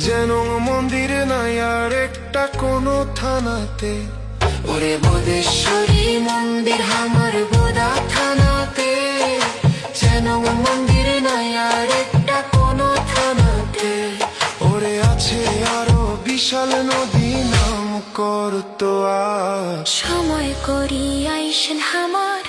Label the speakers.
Speaker 1: যেন মন্দির নাই আর একটা কোনো থানাতে। ওরে বোদেশ্বরী মন্দির আমার বোদা থানাতে, যেন মন্দির নাই আর একটা কোনো থানাতে। ওরে আছে আরো বিশাল নদী নাম করতোয়া।
Speaker 2: সময় করি আইসেন হামার